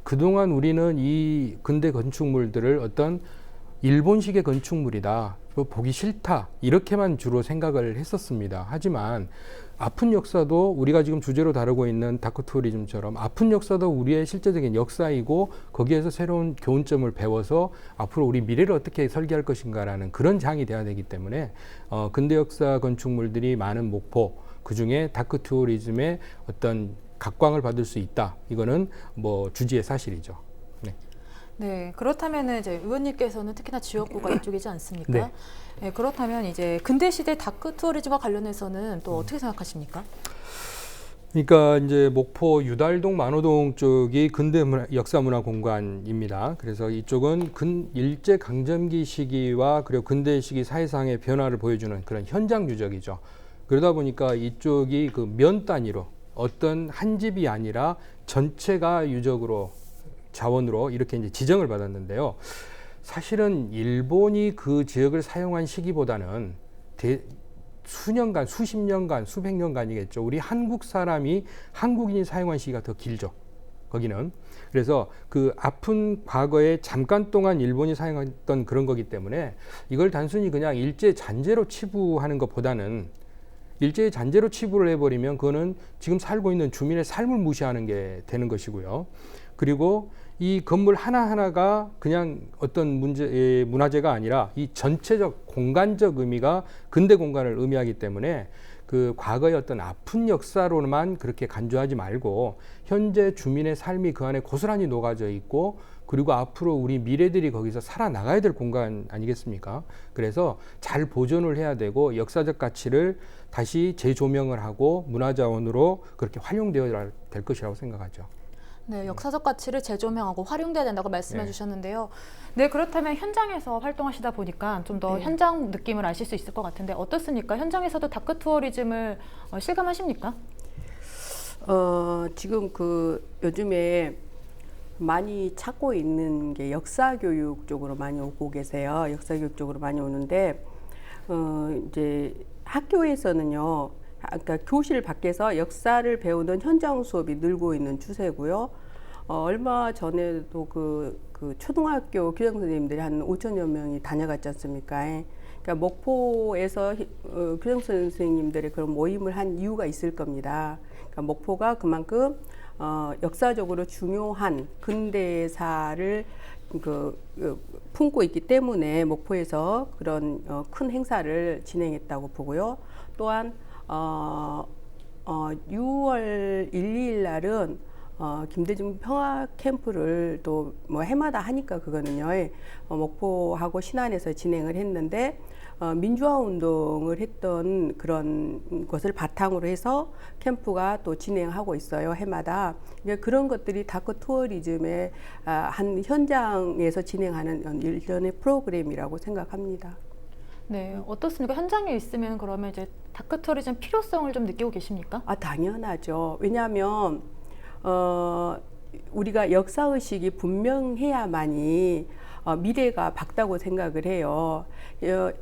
Speaker 23: 그동안 우리는 이 근대 건축물들을 어떤 일본식의 건축물이다, 보기 싫다, 이렇게만 주로 생각을 했었습니다. 하지만 아픈 역사도 우리가 지금 주제로 다루고 있는 다크 투어리즘처럼 아픈 역사도 우리의 실제적인 역사이고, 거기에서 새로운 교훈점을 배워서 앞으로 우리 미래를 어떻게 설계할 것인가라는 그런 장이 돼야 되기 때문에 근대 역사 건축물들이 많은 목포, 그중에 다크 투어리즘의 어떤 각광을 받을 수 있다. 이거는 뭐 주지의 사실이죠. 네.
Speaker 6: 네, 그렇다면 이제 의원님께서는 특히나 지역구가 이쪽이지 않습니까?
Speaker 23: 네.
Speaker 6: 네, 그렇다면 이제 근대 시대 다크 투어리즘과 관련해서는 또 어떻게 생각하십니까?
Speaker 23: 그러니까 이제 목포 유달동 만호동 쪽이 근대 역사문화 공간입니다. 그래서 이쪽은 일제 강점기 시기와 그리고 근대 시기 사회상의 변화를 보여주는 그런 현장 유적이죠. 그러다 보니까 이쪽이 그 면 단위로 어떤 한 집이 아니라 전체가 유적으로 자원으로 이렇게 이제 지정을 받았는데요. 사실은 일본이 그 지역을 사용한 시기보다는 수년간, 수십 년간, 수백 년간이겠죠. 우리 한국 사람이, 한국인이 사용한 시기가 더 길죠. 거기는. 그래서 그 아픈 과거에 잠깐 동안 일본이 사용했던 그런 거기 때문에 이걸 단순히 그냥 일제 잔재로 치부하는 것보다는 일제히 잔재로 치부를 해버리면 그거는 지금 살고 있는 주민의 삶을 무시하는 게 되는 것이고요. 그리고 이 건물 하나하나가 그냥 어떤 문화재가 아니라 이 전체적 공간적 의미가 근대 공간을 의미하기 때문에 그 과거의 어떤 아픈 역사로만 그렇게 간주하지 말고 현재 주민의 삶이 그 안에 고스란히 녹아져 있고 그리고 앞으로 우리 미래들이 거기서 살아나가야 될 공간 아니겠습니까? 그래서 잘 보존을 해야 되고 역사적 가치를 다시 재조명을 하고 문화자원으로 그렇게 활용되어야 될 것이라고 생각하죠.
Speaker 6: 네, 역사적 가치를 재조명하고 활용돼야 된다고 말씀해
Speaker 23: 네.
Speaker 6: 주셨는데요. 네, 그렇다면 현장에서 활동하시다 보니까 좀 더
Speaker 2: 네.
Speaker 6: 현장 느낌을 아실 수 있을 것 같은데 어떻습니까? 현장에서도 다크 투어리즘을 실감하십니까?
Speaker 2: 지금 그 요즘에 많이 찾고 있는 게 역사 교육 쪽으로 많이 오고 계세요. 역사 교육 쪽으로 많이 오는데 이제 학교에서는요. 그러니까 교실 밖에서 역사를 배우는 현장 수업이 늘고 있는 추세고요. 얼마 전에도 그 초등학교 교장 선생님들이 한 5천여 명이 다녀갔지 않습니까? 그러니까 목포에서 교장 선생님들의 그런 모임을 한 이유가 있을 겁니다. 그러니까 목포가 그만큼 역사적으로 중요한 근대사를 품고 있기 때문에 목포에서 그런 큰 행사를 진행했다고 보고요. 또한 6월 1, 2일 날은 김대중 평화 캠프를 또 뭐 해마다 하니까 그거는요. 목포하고 신안에서 진행을 했는데 민주화 운동을 했던 그런 것을 바탕으로 해서 캠프가 또 진행하고 있어요. 해마다. 그런 것들이 다크 투어리즘의 한 현장에서 진행하는 일련의 프로그램이라고 생각합니다.
Speaker 6: 네, 어떻습니까? 현장에 있으면 그러면 이제 다크 투어리즘 필요성을 좀 느끼고 계십니까?
Speaker 2: 당연하죠. 왜냐하면 우리가 역사의식이 분명해야만이 미래가 밝다고 생각을 해요.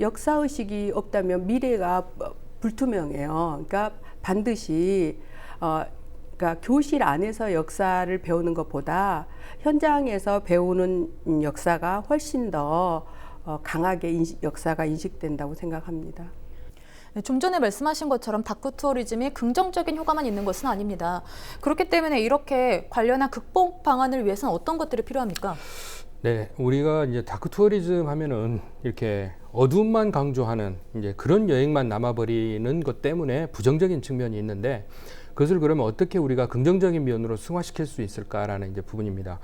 Speaker 2: 역사의식이 없다면 미래가 불투명해요. 그러니까 반드시 그러니까 교실 안에서 역사를 배우는 것보다 현장에서 배우는 역사가 훨씬 더 강하게 역사가 인식된다고 생각합니다.
Speaker 6: 네, 좀 전에 말씀하신 것처럼 다크 투어리즘이 긍정적인 효과만 있는 것은 아닙니다. 그렇기 때문에 이렇게 관련한 극복 방안을 위해서는 어떤 것들이 필요합니까?
Speaker 23: 네, 우리가 이제 다크 투어리즘 하면은 이렇게 어두움만 강조하는 이제 그런 여행만 남아버리는 것 때문에 부정적인 측면이 있는데 그것을 그러면 어떻게 우리가 긍정적인 면으로 승화시킬 수 있을까라는 이제 부분입니다.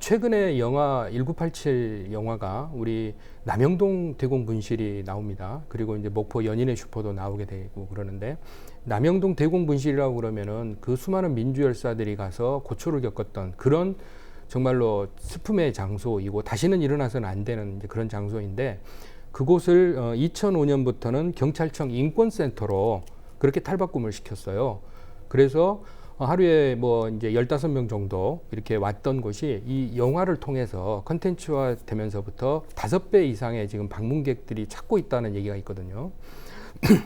Speaker 23: 최근에 영화 1987 영화가 우리 남영동 대공분실이 나옵니다. 그리고 이제 목포 연인의 슈퍼도 나오게 되고 그러는데 남영동 대공분실이라고 그러면은 그 수많은 민주열사들이 가서 고초를 겪었던 그런 정말로 슬픔의 장소이고 다시는 일어나서는 안 되는 이제 그런 장소인데 그곳을 2005년부터는 경찰청 인권센터로 그렇게 탈바꿈을 시켰어요. 그래서 하루에 뭐 이제 15명 정도 이렇게 왔던 곳이 이 영화를 통해서 컨텐츠화 되면서부터 5배 이상의 지금 방문객들이 찾고 있다는 얘기가 있거든요.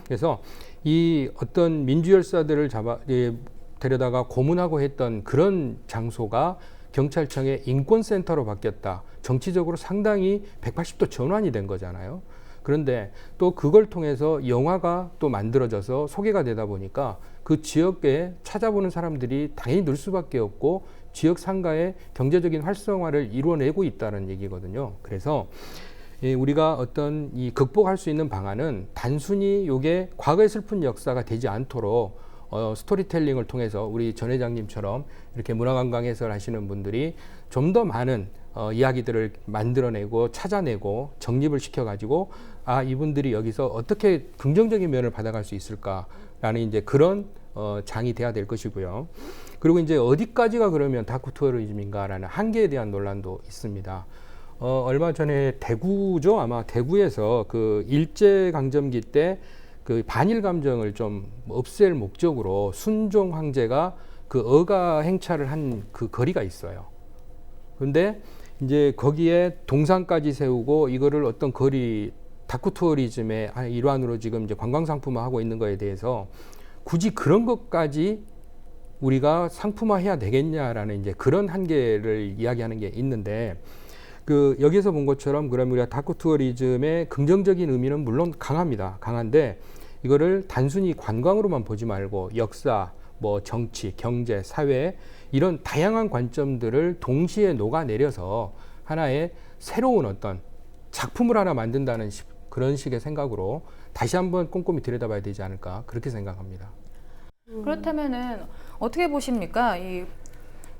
Speaker 23: 그래서 이 어떤 민주열사들을 데려다가 고문하고 했던 그런 장소가 경찰청의 인권센터로 바뀌었다. 정치적으로 상당히 180도 전환이 된 거잖아요. 그런데 또 그걸 통해서 영화가 또 만들어져서 소개가 되다 보니까 그 지역에 찾아보는 사람들이 당연히 늘 수밖에 없고 지역 상가의 경제적인 활성화를 이루어내고 있다는 얘기거든요. 그래서 우리가 어떤 이 극복할 수 있는 방안은 단순히 이게 과거의 슬픈 역사가 되지 않도록 스토리텔링을 통해서 우리 전 회장님처럼 이렇게 문화관광 해설 하시는 분들이 좀 더 많은 이야기들을 만들어내고 찾아내고 정립을 시켜가지고 이분들이 여기서 어떻게 긍정적인 면을 받아갈 수 있을까라는 이제 그런 장이 돼야 될 것이고요. 그리고 이제 어디까지가 그러면 다크 투어리즘인가라는 한계에 대한 논란도 있습니다. 얼마 전에 대구죠. 아마 대구에서 그 일제강점기 때 그 반일 감정을 좀 없앨 목적으로 순종 황제가 그 어가 행차를 한 그 거리가 있어요. 그런데 이제 거기에 동상까지 세우고 이거를 어떤 거리 다크 투어리즘의 일환으로 지금 이제 관광 상품화하고 있는 거에 대해서 굳이 그런 것까지 우리가 상품화해야 되겠냐라는 이제 그런 한계를 이야기하는 게 있는데 그 여기서 본 것처럼 그러면 우리가 다크 투어리즘의 긍정적인 의미는 물론 강합니다. 강한데 이거를 단순히 관광으로만 보지 말고 역사, 뭐 정치, 경제, 사회 이런 다양한 관점들을 동시에 녹아내려서 하나의 새로운 어떤 작품을 하나 만든다는 그런 식의 생각으로 다시 한번 꼼꼼히 들여다봐야 되지 않을까 그렇게 생각합니다.
Speaker 6: 그렇다면은 어떻게 보십니까? 이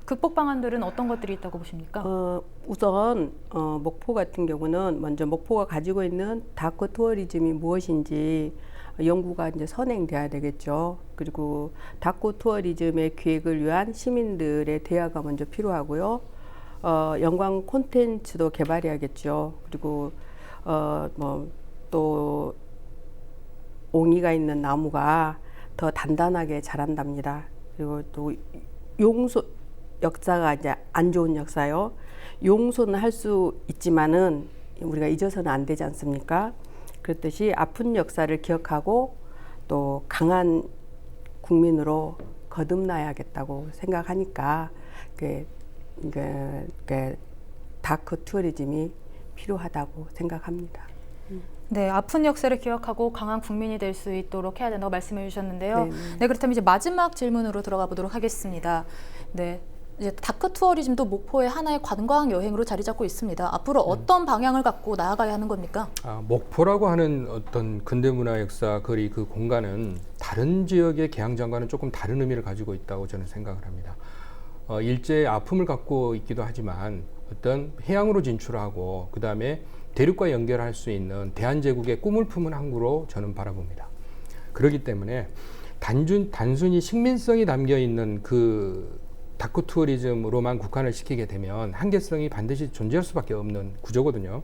Speaker 6: 극복 방안들은 어떤 것들이 있다고 보십니까?
Speaker 2: 우선 목포 같은 경우는 먼저 목포가 가지고 있는 다크 투어리즘이 무엇인지 연구가 이제 선행돼야 되겠죠. 그리고 다크 투어리즘의 기획을 위한 시민들의 대화가 먼저 필요하고요. 영광 콘텐츠도 개발해야겠죠. 그리고 뭐 또 옹이가 있는 나무가 더 단단하게 자란답니다. 그리고 또 용소 역사가 이제 안 좋은 역사요. 용서는 할 수 있지만은 우리가 잊어서는 안 되지 않습니까? 그렇듯이 아픈 역사를 기억하고 또 강한 국민으로 거듭나야겠다고 생각하니까 다크 투어리즘이 필요하다고 생각합니다.
Speaker 6: 네, 아픈 역사를 기억하고 강한 국민이 될 수 있도록 해야 된다고 말씀해 주셨는데요.
Speaker 2: 네.
Speaker 6: 네, 그렇다면 이제 마지막 질문으로 들어가 보도록 하겠습니다. 네. 이제 다크 투어리즘도 목포의 하나의 관광 여행으로 자리 잡고 있습니다. 앞으로 어떤 방향을 갖고 나아가야 하는 겁니까?
Speaker 23: 목포라고 하는 어떤 근대문화 역사 거리 그 공간은 다른 지역의 개항장과는 조금 다른 의미를 가지고 있다고 저는 생각을 합니다. 일제의 아픔을 갖고 있기도 하지만 어떤 해양으로 진출하고 그 다음에 대륙과 연결할 수 있는 대한제국의 꿈을 품은 항구로 저는 바라봅니다. 그렇기 때문에 단순히 식민성이 담겨 있는 그 다크 투어리즘으로만 국한을 시키게 되면 한계성이 반드시 존재할 수밖에 없는 구조거든요.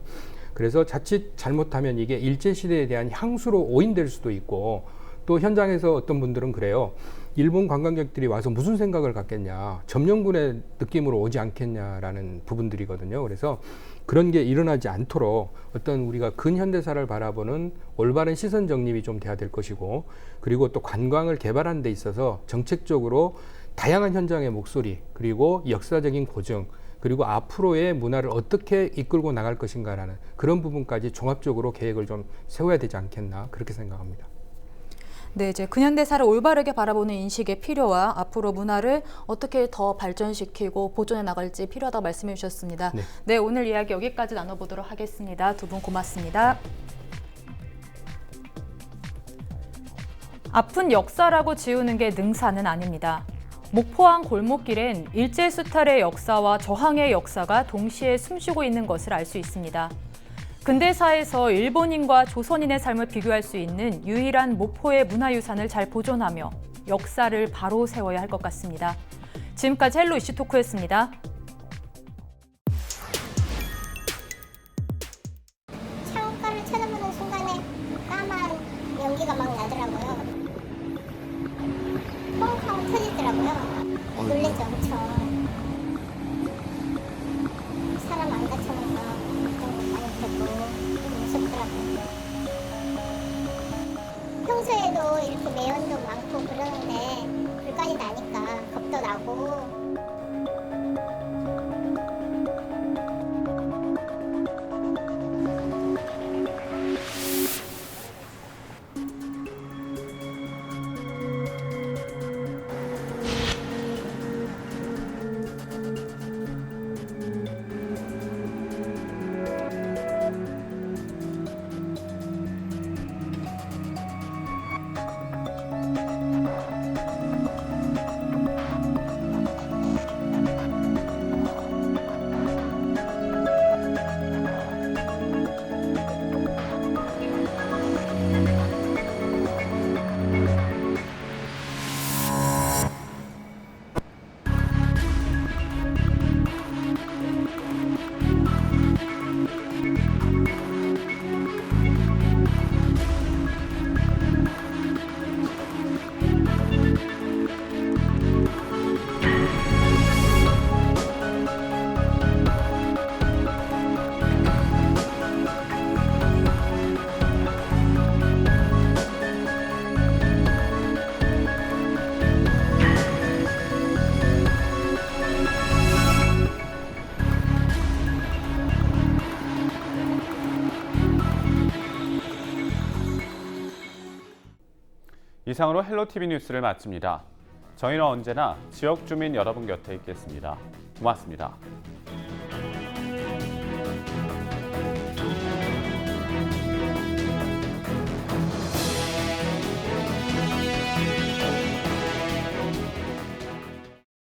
Speaker 23: 그래서 자칫 잘못하면 이게 일제시대에 대한 향수로 오인될 수도 있고 또 현장에서 어떤 분들은 그래요. 일본 관광객들이 와서 무슨 생각을 갖겠냐, 점령군의 느낌으로 오지 않겠냐라는 부분들이거든요. 그래서 그런 게 일어나지 않도록 어떤 우리가 근현대사를 바라보는 올바른 시선 정립이 좀 돼야 될 것이고, 그리고 또 관광을 개발하는 데 있어서 정책적으로 다양한 현장의 목소리, 그리고 역사적인 고증, 그리고 앞으로의 문화를 어떻게 이끌고 나갈 것인가라는 그런 부분까지 종합적으로 계획을 좀 세워야 되지 않겠나 그렇게 생각합니다.
Speaker 6: 네, 이제 근현대사를 올바르게 바라보는 인식의 필요와 앞으로 문화를 어떻게 더 발전시키고 보존해 나갈지 필요하다고 말씀해 주셨습니다. 네, 오늘 이야기 여기까지 나눠보도록 하겠습니다. 두 분 고맙습니다. 아픈 역사라고 지우는 게 능사는 아닙니다. 목포항 골목길엔 일제 수탈의 역사와 저항의 역사가 동시에 숨쉬고 있는 것을 알 수 있습니다. 근대사에서 일본인과 조선인의 삶을 비교할 수 있는 유일한 목포의 문화유산을 잘 보존하며 역사를 바로 세워야 할 것 같습니다. 지금까지 헬로 이슈 토크였습니다.
Speaker 4: 창가를 쳐다보는 순간에 까만 연기가 막 나더라고요. 뻥하고 터지더라고요. 놀랬죠, 엄청. 사람 안 다쳐서 평소에도 이렇게 매연도 많고 그러는데 불까지 나니까 겁도 나고.
Speaker 1: 이상으로 헬로티비 뉴스를 마칩니다. 저희는 언제나 지역 주민 여러분 곁에 있겠습니다. 고맙습니다.